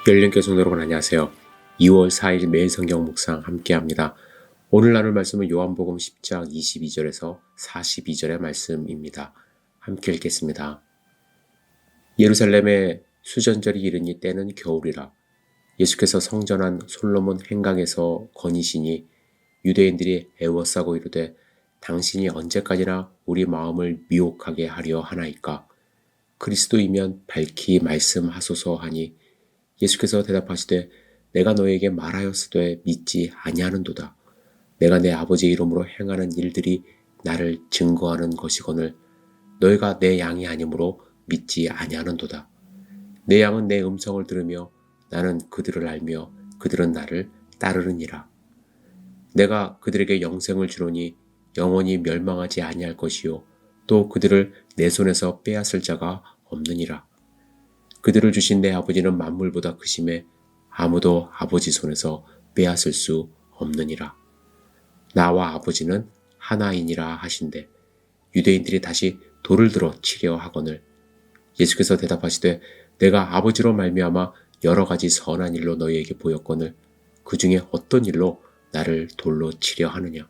열린교성 여러분 안녕하세요. 2월 4일 매일 성경 묵상 함께합니다. 오늘 나눌 말씀은 요한복음 10장 22절에서 42절의 말씀입니다. 함께 읽겠습니다. 예루살렘에 수전절이 이르니 때는 겨울이라. 예수께서 성전한 솔로몬 행각에서 거니시니 유대인들이 애워싸고 이르되 당신이 언제까지나 우리 마음을 미혹하게 하려 하나이까. 그리스도이면 밝히 말씀하소서 하니 예수께서 대답하시되 내가 너에게 말하였으되 믿지 아니하는도다. 내가 내 아버지의 이름으로 행하는 일들이 나를 증거하는 것이거늘 너희가 내 양이 아니므로 믿지 아니하는도다. 내 양은 내 음성을 들으며 나는 그들을 알며 그들은 나를 따르느니라. 내가 그들에게 영생을 주노니 영원히 멸망하지 아니할 것이요 또 그들을 내 손에서 빼앗을 자가 없느니라. 그들을 주신 내 아버지는 만물보다 크심에 아무도 아버지 손에서 빼앗을 수 없느니라. 나와 아버지는 하나이니라 하신대 유대인들이 다시 돌을 들어 치려 하거늘 예수께서 대답하시되 내가 아버지로 말미암아 여러 가지 선한 일로 너희에게 보였거늘 그 중에 어떤 일로 나를 돌로 치려 하느냐.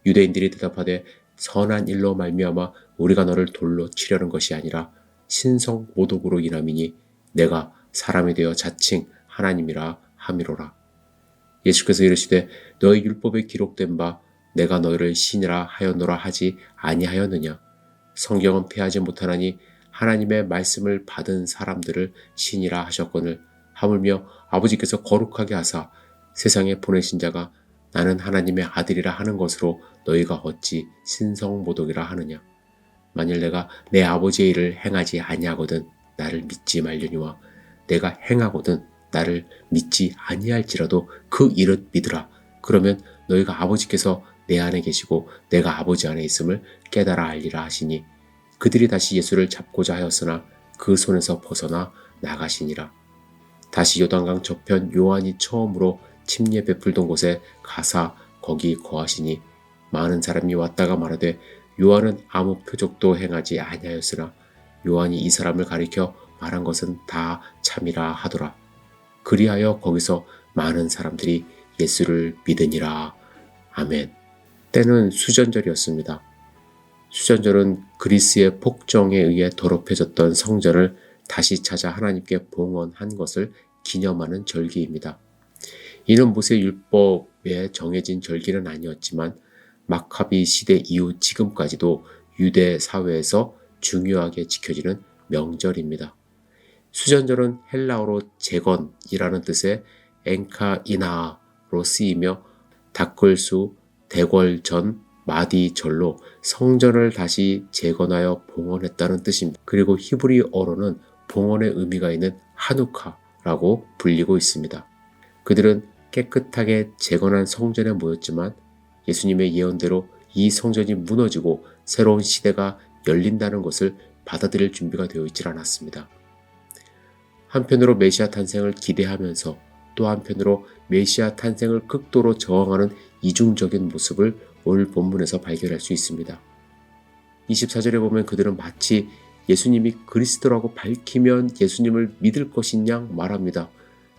유대인들이 대답하되 선한 일로 말미암아 우리가 너를 돌로 치려는 것이 아니라 신성 모독으로 인함이니 내가 사람이 되어 자칭 하나님이라 함이로라. 예수께서 이르시되 너희 율법에 기록된 바 내가 너희를 신이라 하였노라 하지 아니하였느냐. 성경은 폐하지 못하나니 하나님의 말씀을 받은 사람들을 신이라 하셨거늘 하물며 아버지께서 거룩하게 하사 세상에 보내신 자가 나는 하나님의 아들이라 하는 것으로 너희가 어찌 신성 모독이라 하느냐. 만일 내가 내 아버지의 일을 행하지 아니하거든 나를 믿지 말려니와 내가 행하거든 나를 믿지 아니할지라도 그 일은 믿으라. 그러면 너희가 아버지께서 내 안에 계시고 내가 아버지 안에 있음을 깨달아 알리라 하시니 그들이 다시 예수를 잡고자 하였으나 그 손에서 벗어나 나가시니라. 다시 요단강 저편 요한이 처음으로 침례 베풀던 곳에 가사 거기 거하시니 많은 사람이 왔다가 말하되 요한은 아무 표적도 행하지 아니하였으나 요한이 이 사람을 가리켜 말한 것은 다 참이라 하더라. 그리하여 거기서 많은 사람들이 예수를 믿으니라. 아멘. 때는 수전절이었습니다. 수전절은 그리스의 폭정에 의해 더럽혀졌던 성전을 다시 찾아 하나님께 봉헌한 것을 기념하는 절기입니다. 이는 모세 율법에 정해진 절기는 아니었지만 마카비 시대 이후 지금까지도 유대 사회에서 중요하게 지켜지는 명절입니다. 수전절은 헬라어로 재건이라는 뜻의 엔카이나로 쓰이며 닦을수, 대궐전, 마디절로 성전을 다시 재건하여 봉헌했다는 뜻입니다. 그리고 히브리어로는 봉헌의 의미가 있는 하누카라고 불리고 있습니다. 그들은 깨끗하게 재건한 성전에 모였지만 예수님의 예언대로 이 성전이 무너지고 새로운 시대가 열린다는 것을 받아들일 준비가 되어 있질 않았습니다. 한편으로 메시아 탄생을 기대하면서 또 한편으로 메시아 탄생을 극도로 저항하는 이중적인 모습을 오늘 본문에서 발견할 수 있습니다. 24절에 보면 그들은 마치 예수님이 그리스도라고 밝히면 예수님을 믿을 것인 양 말합니다.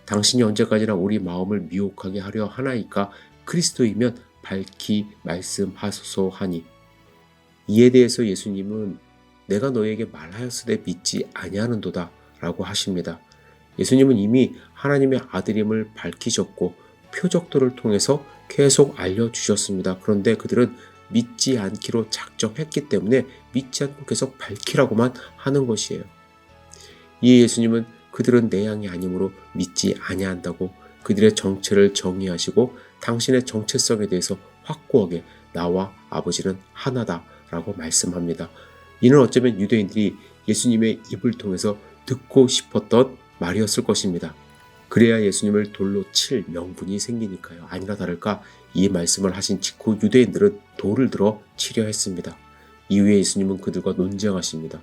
당신이 언제까지나 우리 마음을 미혹하게 하려 하나이까 그리스도이면 밝히 말씀하소서 하니 이에 대해서 예수님은 내가 너에게 말하였으되 믿지 아니하는도다 라고 하십니다. 예수님은 이미 하나님의 아들임을 밝히셨고 표적들을 통해서 계속 알려주셨습니다. 그런데 그들은 믿지 않기로 작정했기 때문에 믿지 않고 계속 밝히라고만 하는 것이에요. 이에 예수님은 그들은 내 양이 아니므로 믿지 아니한다고 그들의 정체를 정의하시고 당신의 정체성에 대해서 확고하게 나와 아버지는 하나다 라고 말씀합니다. 이는 어쩌면 유대인들이 예수님의 입을 통해서 듣고 싶었던 말이었을 것입니다. 그래야 예수님을 돌로 칠 명분이 생기니까요. 아니나 다를까 이 말씀을 하신 직후 유대인들은 돌을 들어 치려 했습니다. 이후에 예수님은 그들과 논쟁하십니다.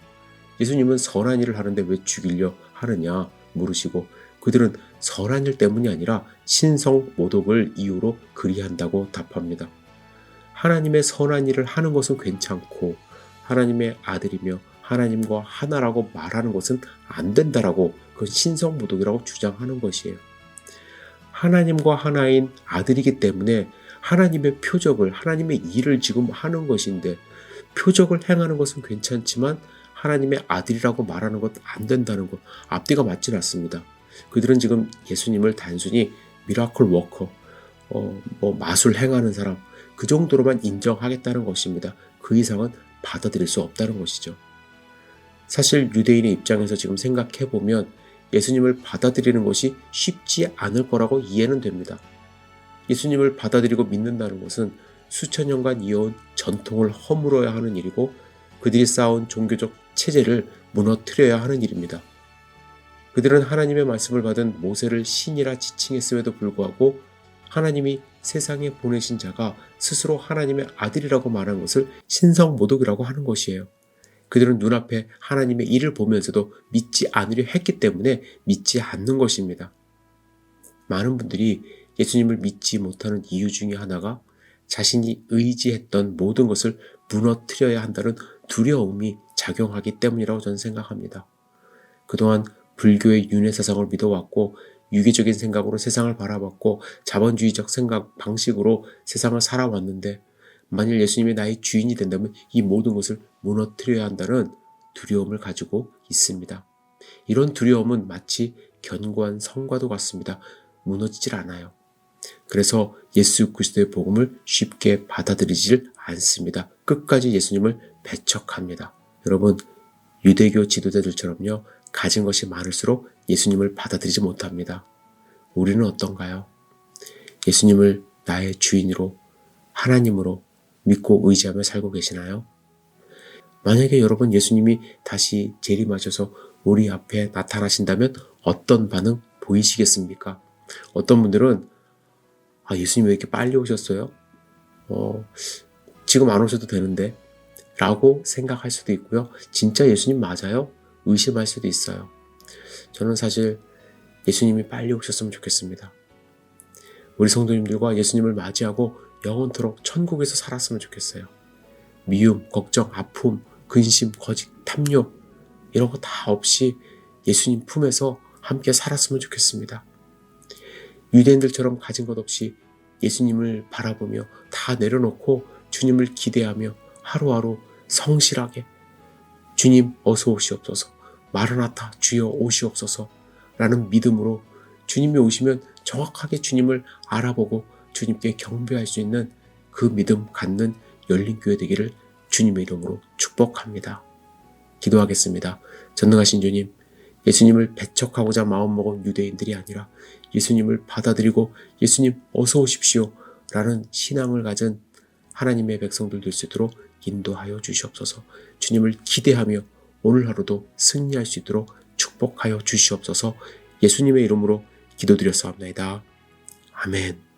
예수님은 선한 일을 하는데 왜 죽이려 하느냐 물으시고 그들은 선한 일 때문이 아니라 신성 모독을 이유로 그리한다고 답합니다. 하나님의 선한 일을 하는 것은 괜찮고 하나님의 아들이며 하나님과 하나라고 말하는 것은 안 된다라고 그건 신성모독이라고 주장하는 것이에요. 하나님과 하나인 아들이기 때문에 하나님의 표적을, 하나님의 일을 지금 하는 것인데 표적을 행하는 것은 괜찮지만 하나님의 아들이라고 말하는 것 안 된다는 것, 앞뒤가 맞지 않습니다. 그들은 지금 예수님을 단순히 미라클 워커, 마술 행하는 사람, 그 정도로만 인정하겠다는 것입니다. 그 이상은 받아들일 수 없다는 것이죠. 사실 유대인의 입장에서 지금 생각해보면 예수님을 받아들이는 것이 쉽지 않을 거라고 이해는 됩니다. 예수님을 받아들이고 믿는다는 것은 수천 년간 이어온 전통을 허물어야 하는 일이고 그들이 쌓아온 종교적 체제를 무너뜨려야 하는 일입니다. 그들은 하나님의 말씀을 받은 모세를 신이라 지칭했음에도 불구하고 하나님이 세상에 보내신 자가 스스로 하나님의 아들이라고 말한 것을 신성모독이라고 하는 것이에요. 그들은 눈앞에 하나님의 일을 보면서도 믿지 않으려 했기 때문에 믿지 않는 것입니다. 많은 분들이 예수님을 믿지 못하는 이유 중에 하나가 자신이 의지했던 모든 것을 무너뜨려야 한다는 두려움이 작용하기 때문이라고 저는 생각합니다. 그동안 불교의 윤회사상을 믿어왔고 유기적인 생각으로 세상을 바라봤고 자본주의적 생각 방식으로 세상을 살아왔는데 만일 예수님이 나의 주인이 된다면 이 모든 것을 무너뜨려야 한다는 두려움을 가지고 있습니다. 이런 두려움은 마치 견고한 성과도 같습니다. 무너지질 않아요. 그래서 예수 그리스도의 복음을 쉽게 받아들이질 않습니다. 끝까지 예수님을 배척합니다. 여러분, 유대교 지도자들처럼요, 가진 것이 많을수록 예수님을 받아들이지 못합니다. 우리는 어떤가요? 예수님을 나의 주인으로, 하나님으로 믿고 의지하며 살고 계시나요? 만약에 여러분 예수님이 다시 재림하셔서 우리 앞에 나타나신다면 어떤 반응 보이시겠습니까? 어떤 분들은 예수님 왜 이렇게 빨리 오셨어요? 지금 안 오셔도 되는데 라고 생각할 수도 있고요. 진짜 예수님 맞아요? 의심할 수도 있어요. 저는 사실 예수님이 빨리 오셨으면 좋겠습니다. 우리 성도님들과 예수님을 맞이하고 영원토록 천국에서 살았으면 좋겠어요. 미움, 걱정, 아픔, 근심, 거짓, 탐욕 이런 거 다 없이 예수님 품에서 함께 살았으면 좋겠습니다. 유대인들처럼 가진 것 없이 예수님을 바라보며 다 내려놓고 주님을 기대하며 하루하루 성실하게 주님 어서 오시옵소서, 마라나타 주여 오시옵소서 라는 믿음으로 주님이 오시면 정확하게 주님을 알아보고 주님께 경배할 수 있는 그 믿음 갖는 열린교회 되기를 주님의 이름으로 축복합니다. 기도하겠습니다. 전능하신 주님, 예수님을 배척하고자 마음먹은 유대인들이 아니라 예수님을 받아들이고 예수님 어서 오십시오 라는 신앙을 가진 하나님의 백성들 될 수 있도록 인도하여 주시옵소서. 주님을 기대하며 오늘 하루도 승리할 수 있도록 축복하여 주시옵소서. 예수님의 이름으로 기도드렸사옵나이다. 아멘.